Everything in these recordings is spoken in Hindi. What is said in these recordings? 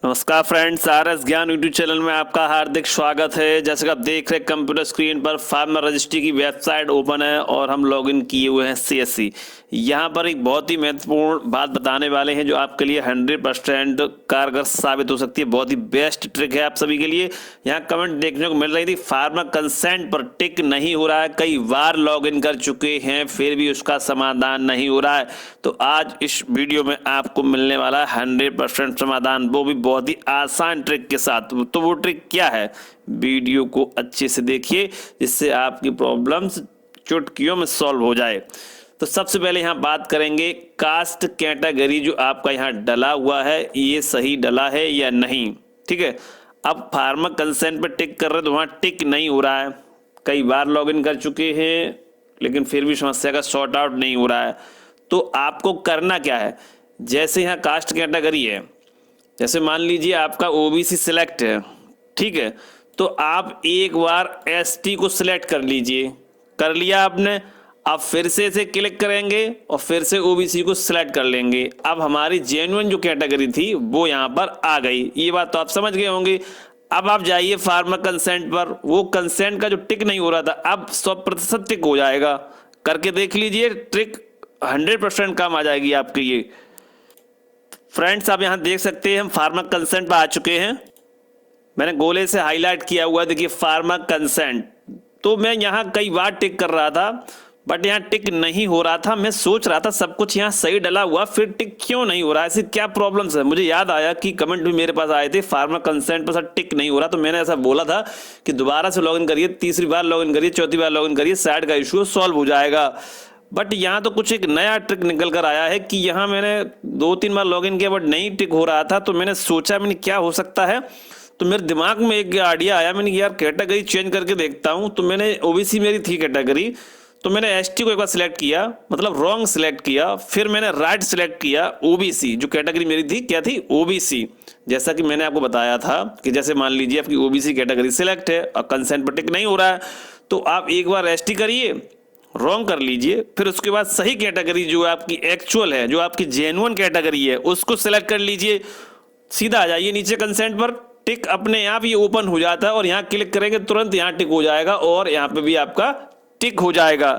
नमस्कार फ्रेंड्स, आरएस ज्ञान यूट्यूब चैनल में आपका हार्दिक स्वागत है। जैसे कि आप देख रहे हैं कंप्यूटर स्क्रीन पर फार्मर रजिस्ट्री की वेबसाइट ओपन है और हम लॉगिन किए हुए हैं सीएससी। यहाँ पर एक बहुत ही महत्वपूर्ण बात बताने वाले हैं जो आपके लिए 100% कारगर साबित हो सकती है। बहुत ही बेस्ट ट्रिक है आप सभी के लिए। यहाँ कमेंट देखने को मिल रही थी फार्मर कंसेंट पर टिक नहीं हो रहा है, कई बार लॉगिन कर चुके हैं फिर भी उसका समाधान नहीं हो रहा है। तो आज इस वीडियो में आपको मिलने वाला है 100% समाधान, वो भी बहुत ही आसान ट्रिक के साथ। तो वो ट्रिक क्या है, वीडियो को अच्छे से देखिए जिससे आपकी प्रॉब्लम्स चुटकियों में सॉल्व हो जाए। तो सबसे पहले यहाँ बात करेंगे कास्ट कैटेगरी जो आपका यहाँ डला हुआ है ये सही डला है या नहीं। ठीक है, अब फार्मर कंसेंट पे टिक कर रहे तो वहाँ टिक नहीं हो रहा है, कई बार लॉगिन कर चुके हैं लेकिन फिर भी समस्या का सॉर्ट आउट नहीं हो रहा है। तो आपको करना क्या है, जैसे यहाँ कास्ट कैटेगरी है, जैसे मान लीजिए आपका ओबीसी सिलेक्ट है, ठीक है, तो आप एक बार एसटी को सिलेक्ट कर लीजिए। कर लिया आपने, अब फिर से इसे क्लिक करेंगे और फिर से ओबीसी को सिलेक्ट कर लेंगे। अब हमारी जेन्युइन जो कैटेगरी थी वो यहाँ पर आ गई। ये बात तो आप समझ गए होंगे। अब आप जाइए फार्मर कंसेंट पर, वो कंसेंट का जो टिक नहीं हो रहा था अब 100% टिक हो जाएगा। करके देख लीजिए, ट्रिक 100% काम आ जाएगी आपकी ये। फ्रेंड्स आप यहाँ देख सकते हैं हम फार्मर कंसेंट पर आ चुके हैं। मैंने गोले से हाईलाइट किया हुआ है, देखिए फार्मर कंसेंट। तो मैं यहाँ कई बार टिक कर रहा था बट यहाँ टिक नहीं हो रहा था। मैं सोच रहा था सब कुछ यहाँ सही डला हुआ फिर टिक क्यों नहीं हो रहा है, ऐसी क्या प्रॉब्लम्स है। मुझे याद आया कि कमेंट भी मेरे पास आए थे फार्मर कंसेंट पर सर टिक नहीं हो रहा, तो मैंने ऐसा बोला था कि दोबारा से लॉगिन करिए, तीसरी बार लॉगिन करिए, चौथी बार लॉगिन करिए, साइड का इशू सॉल्व हो जाएगा। बट यहाँ तो कुछ एक नया ट्रिक निकल कर आया है कि यहाँ मैंने 2-3 बार लॉगिन किया बट नहीं टिक हो रहा था। तो मैंने सोचा मैंने क्या हो सकता है, तो मेरे दिमाग में एक आइडिया आया। मैंने यार कैटेगरी चेंज करके देखता हूँ। तो मैंने ओबीसी मेरी थी कैटेगरी, तो मैंने एसटी को एक बार सिलेक्ट किया, मतलब रॉन्ग सिलेक्ट किया, फिर मैंने राइट सिलेक्ट किया ओबीसी। जो कैटेगरी मेरी थी क्या थी, ओबीसी। जैसा कि मैंने आपको बताया था कि जैसे मान लीजिए आपकी ओबीसी कैटेगरी सिलेक्ट है और कंसेंट पर टिक नहीं हो रहा है, तो आप एक बार एसटी करिए, रॉन्ग कर लीजिए, फिर उसके बाद सही कैटेगरी जो आपकी एक्चुअल है, जो आपकी जेन्युइन कैटेगरी है, उसको सिलेक्ट कर लीजिए। सीधा आ जाइए नीचे कंसेंट पर, टिक अपने आप ये ओपन हो जाता है और यहाँ क्लिक करेंगे तुरंत यहाँ टिक हो जाएगा और यहाँ पे भी आपका टिक हो जाएगा।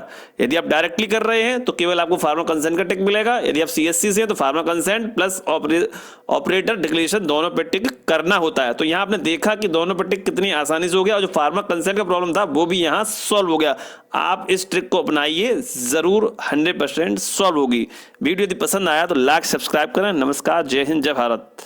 यदि आप डायरेक्टली कर रहे हैं तो केवल आपको फार्मर कंसेंट का टिक मिलेगा। यदि आप सीएससी से हैं तो farmer consent plus operator declaration दोनों पे टिक करना होता है। तो यहाँ आपने देखा कि दोनों पे टिक कितनी आसानी से हो गया और जो फार्मर कंसेंट का प्रॉब्लम था वो भी यहाँ सॉल्व हो गया। आप इस ट्रिक को अपनाइए, जरूर 100% सॉल्व होगी। वीडियो यदि पसंद आया तो लाइक सब्सक्राइब करें। नमस्कार, जय हिंद, जय भारत।